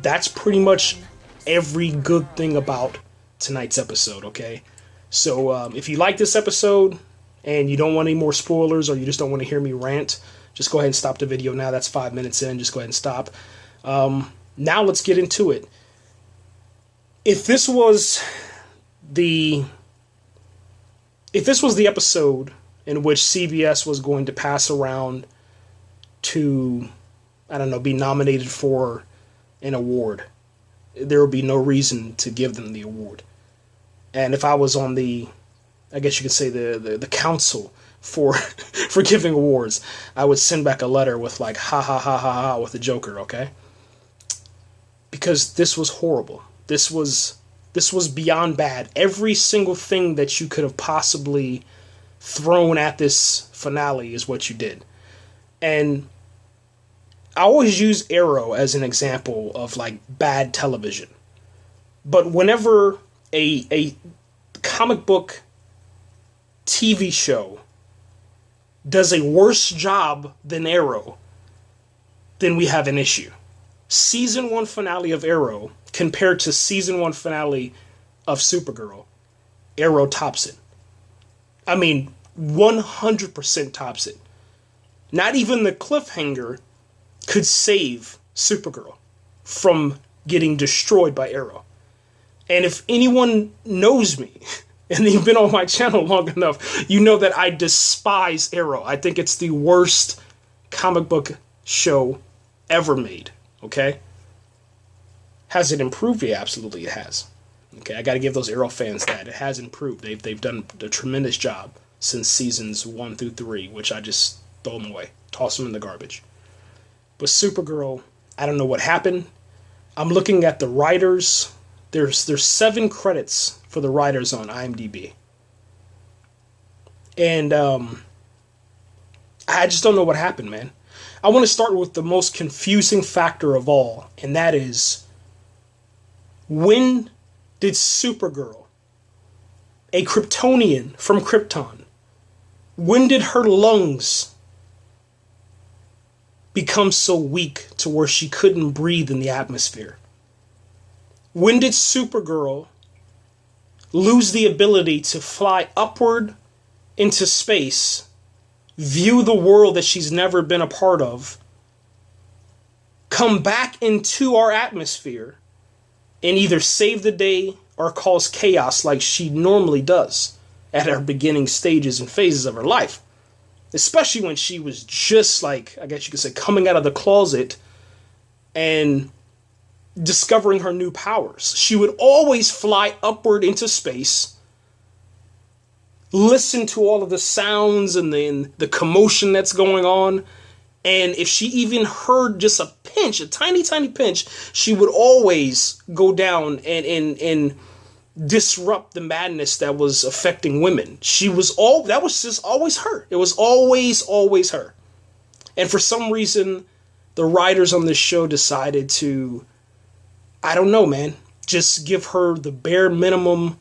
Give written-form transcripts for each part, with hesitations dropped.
that's pretty much every good thing about tonight's episode, okay? So if you like this episode and you don't want any more spoilers, or you just don't want to hear me rant, just go ahead and stop the video now. That's 5 minutes in. Just go ahead and stop. Now let's get into it. If this was the episode in which CBS was going to pass around to, I don't know, be nominated for an award, there would be no reason to give them the award. And if I was on the, I guess you could say the council for for giving awards, I would send back a letter with like ha ha ha ha ha with the Joker, okay? Because this was horrible. This was beyond bad. Every single thing that you could have possibly thrown at this finale is what you did. And I always use Arrow as an example of like bad television. But whenever a comic book TV show does a worse job than Arrow, then we have an issue. Season 1 finale of Arrow compared to season 1 finale of Supergirl, Arrow tops it. I mean, 100% tops it. Not even the cliffhanger could save Supergirl from getting destroyed by Arrow. And if anyone knows me, and you've been on my channel long enough, you know that I despise Arrow. I think it's the worst comic book show ever made, okay? Has it improved? Yeah, absolutely it has. Okay, I got to give those Arrow fans that. It has improved. They've done a tremendous job since seasons 1 through 3, which I just throw them away. Toss them in the garbage. But Supergirl, I don't know what happened. I'm looking at the writers. There's 7 credits for the writers on IMDb. And I just don't know what happened, man. I want to start with the most confusing factor of all, and that is, when did Supergirl, a Kryptonian from Krypton, when did her lungs become so weak to where she couldn't breathe in the atmosphere? When did Supergirl lose the ability to fly upward into space, view the world that she's never been a part of, come back into our atmosphere, and either save the day or cause chaos like she normally does at her beginning stages and phases of her life? Especially when she was just like, I guess you could say, coming out of the closet and discovering her new powers. She would always fly upward into space, listen to all of the sounds and the commotion that's going on, and if she even heard just a pinch, a tiny, tiny pinch, she would always go down and disrupt the madness that was affecting women. That was just always her. It was always her. And for some reason, the writers on this show decided to, I don't know, man, just give her the bare minimum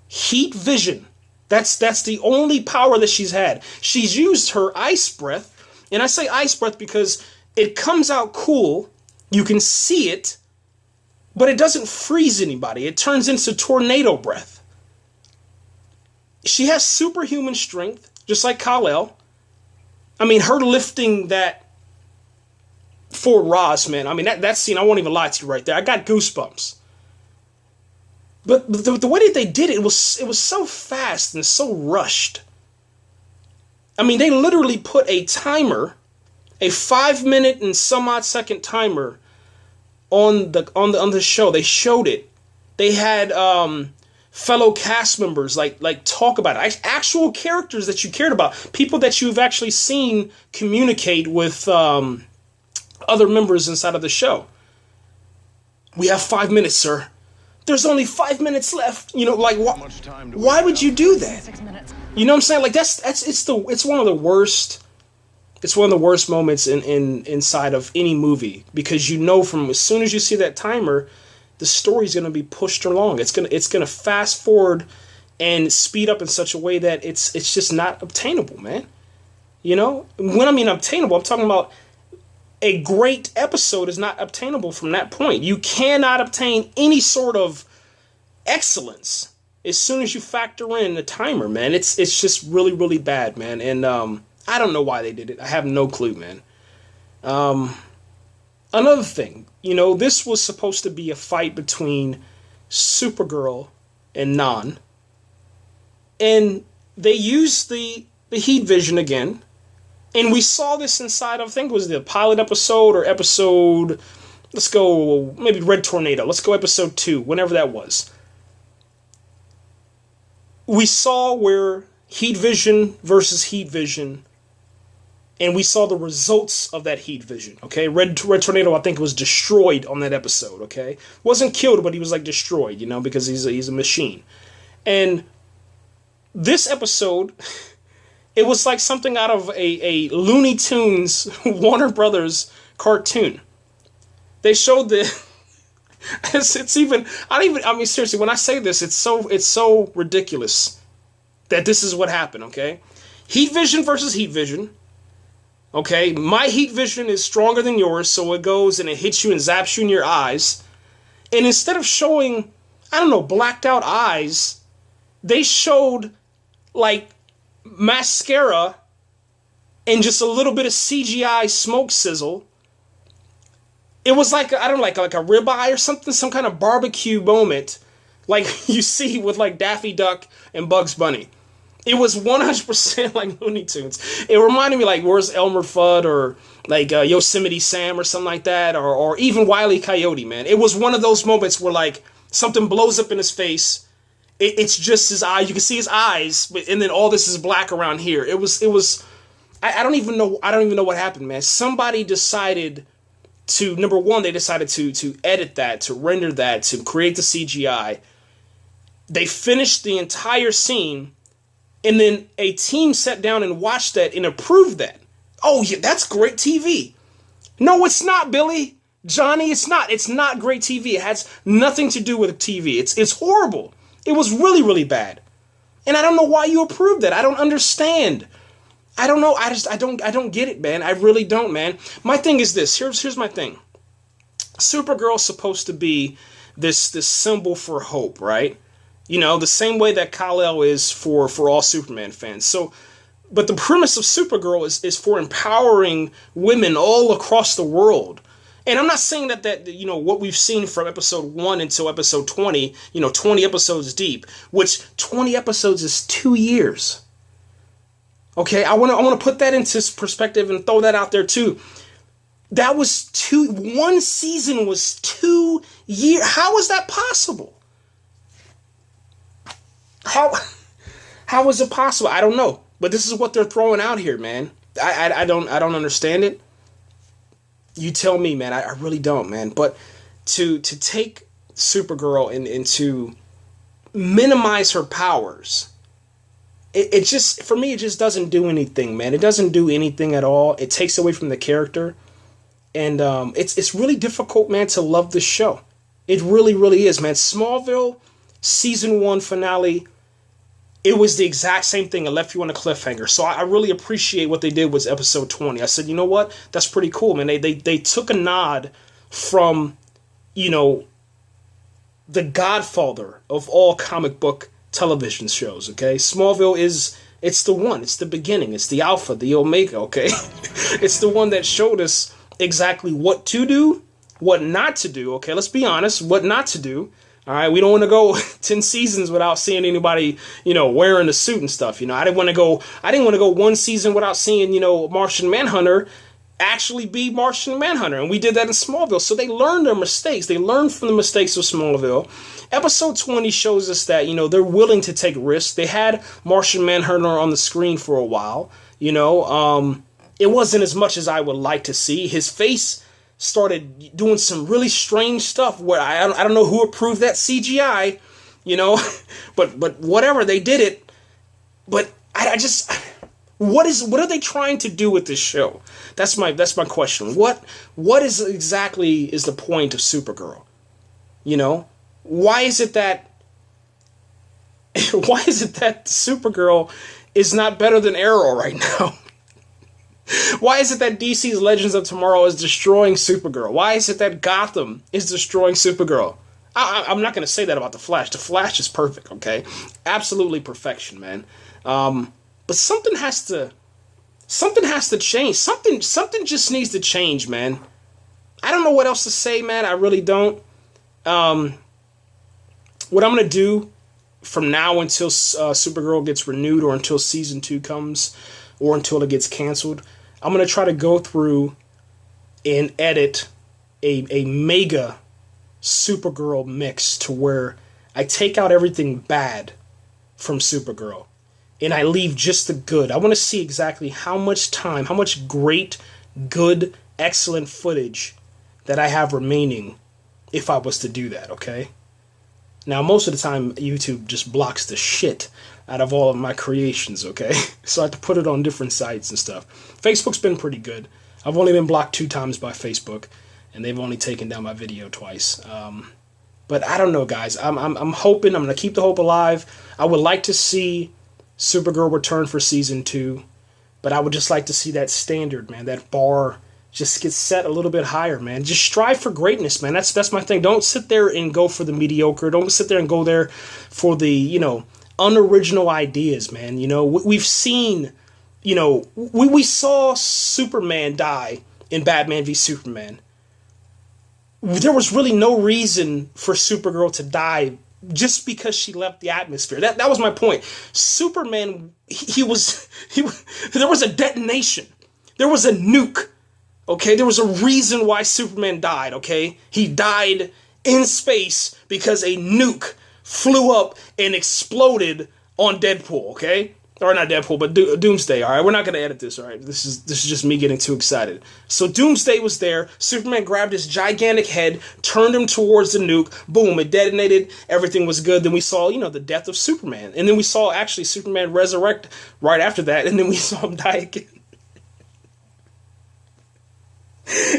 heat vision. That's the only power that she's had. She's used her ice breath, and I say ice breath because it comes out cool, you can see it, but it doesn't freeze anybody. It turns into tornado breath. She has superhuman strength, just like Kal-El. I mean, her lifting that Fort Ross, man. I mean, that scene, I won't even lie to you right there. I got goosebumps. But the way that they did it, it was so fast and so rushed. I mean, they literally put a timer, a 5-minute and some odd second timer on the show. They showed it. They had fellow cast members like talk about it. Actual characters that you cared about, people that you've actually seen communicate with other members inside of the show. We have 5 minutes, sir. There's only 5 minutes left. You know, like why would you do that? 6 minutes. You know what I'm saying? Like it's one of the worst. It's one of the worst moments inside of any movie, because you know from as soon as you see that timer, the story's gonna be pushed along. It's gonna fast forward and speed up in such a way that it's just not obtainable, man. You know, when I mean obtainable, I'm talking about a great episode is not obtainable from that point. You cannot obtain any sort of excellence as soon as you factor in the timer, man. It's just really, really bad, man. And I don't know why they did it. I have no clue, man. Another thing, this was supposed to be a fight between Supergirl and Non. And they used the heat vision again. And we saw this inside of, I think it was the pilot episode or episode, let's go, maybe Red Tornado. Let's go episode 2, whenever that was. We saw where heat vision versus heat vision, and we saw the results of that heat vision, okay? Red Tornado, I think, was destroyed on that episode, okay? Wasn't killed, but he was, destroyed, because he's a machine. And this episode, it was like something out of a Looney Tunes Warner Brothers cartoon. They showed it's even, seriously, when I say this, it's so ridiculous that this is what happened, okay? Heat vision versus heat vision. Okay, my heat vision is stronger than yours, so it goes and it hits you and zaps you in your eyes. And instead of showing, blacked out eyes, they showed, mascara and just a little bit of CGI smoke sizzle. It was like a ribeye or something, some kind of barbecue moment, like you see with Daffy Duck and Bugs Bunny. It was 100% like Looney Tunes. It reminded me where's Elmer Fudd or Yosemite Sam or something like that, or even Wile E. Coyote, man. It was one of those moments where something blows up in his face. It's just his eyes. You can see his eyes, and then all this is black around here. It was. I don't even know. I don't even know what happened, man. Somebody decided to, number one, they decided to edit that, to render that, to create the CGI. They finished the entire scene. And then a team sat down and watched that and approved that. Oh, yeah, that's great TV. No, it's not, Billy. Johnny, it's not. It's not great TV. It has nothing to do with TV. It's horrible. It was really, really bad. And I don't know why you approved that. I don't understand. I don't know. I don't get it, man. I really don't, man. My thing is this. Here's my thing. Supergirl's supposed to be this symbol for hope, right? The same way that Kal-El is for all Superman fans. So, but the premise of Supergirl is for empowering women all across the world. And I'm not saying that what we've seen from episode 1 until episode 20, 20 episodes deep, which 20 episodes is 2 years. Okay, I want to put that into perspective and throw that out there too. That was one season was 2 years. How is that possible? How is it possible? I don't know. But this is what they're throwing out here, man. I don't understand it. You tell me, man. I really don't, man. But to take Supergirl and to minimize her powers, it just, for me, it just doesn't do anything, man. It doesn't do anything at all. It takes away from the character. And it's really difficult, man, to love this show. It really, really is, man. Smallville, season 1 finale, it was the exact same thing. It left you on a cliffhanger. So I really appreciate what they did with episode 20. I said, you know what? That's pretty cool, man. They took a nod from, the godfather of all comic book television shows, okay? Smallville it's the one. It's the beginning. It's the alpha, the omega, okay? It's the one that showed us exactly what to do, what not to do, okay? Let's be honest, what not to do. All right, we don't want to go 10 seasons without seeing anybody, wearing a suit and stuff. I didn't want to go 1 season without seeing, Martian Manhunter actually be Martian Manhunter. And we did that in Smallville. So they learned their mistakes. They learned from the mistakes of Smallville. Episode 20 shows us that, they're willing to take risks. They had Martian Manhunter on the screen for a while. It wasn't as much as I would like to see. His face started doing some really strange stuff where I don't know who approved that CGI, but whatever, they did it. But I just, what are they trying to do with this show? That's my question. What is exactly is the point of Supergirl? Why is it that Supergirl is not better than Arrow right now? Why is it that DC's Legends of Tomorrow is destroying Supergirl? Why is it that Gotham is destroying Supergirl? I'm not going to say that about The Flash. The Flash is perfect, okay? Absolutely perfection, man. But something has to change. Something just needs to change, man. I don't know what else to say, man. I really don't. What I'm going to do from now until Supergirl gets renewed, or until season 2 comes, or until it gets canceled, I'm going to try to go through and edit a mega Supergirl mix, to where I take out everything bad from Supergirl and I leave just the good. I want to see exactly how much time, how much great, good, excellent footage that I have remaining if I was to do that, okay? Now, most of the time, YouTube just blocks the shit out of all of my creations, okay? So I have to put it on different sites and stuff. Facebook's been pretty good. I've only been blocked 2 times by Facebook, and they've only taken down my video twice. But I don't know, guys. I'm hoping. I'm going to keep the hope alive. I would like to see Supergirl return for season 2, but I would just like to see that standard, man, that bar just get set a little bit higher, man. Just strive for greatness, man. That's my thing. Don't sit there and go for the mediocre. Don't sit there and go there for the, unoriginal ideas, man. We've seen, we saw Superman die in Batman v Superman. There was really no reason for Supergirl to die just because she left the atmosphere. That was my point. Superman, there was a detonation. There was a nuke. Okay, there was a reason why Superman died, okay? He died in space because a nuke flew up and exploded on Deadpool, okay? Or not Deadpool, but Doomsday, all right? We're not going to edit this, all right? This is just me getting too excited. So Doomsday was there. Superman grabbed his gigantic head, turned him towards the nuke. Boom, it detonated. Everything was good. Then we saw, the death of Superman. And then we saw, actually, Superman resurrect right after that. And then we saw him die again.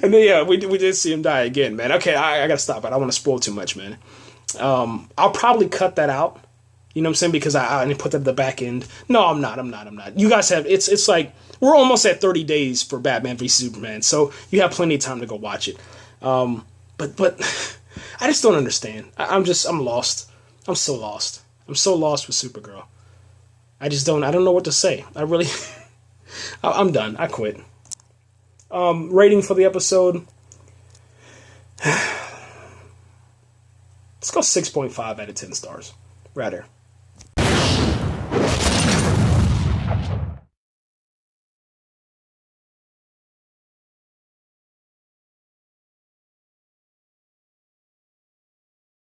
And then, yeah, we did see him die again, man. Okay, I gotta stop. I don't want to spoil too much, man. I'll probably cut that out. You know what I'm saying? Because I didn't put that at the back end. No, I'm not. You guys have, it's like, we're almost at 30 days for Batman v Superman, so you have plenty of time to go watch it. But I just don't understand. I'm lost. I'm so lost. I'm so lost with Supergirl. I don't know what to say. I'm done. I quit. Rating for the episode. Let's go 6.5 out of 10 stars. Right there.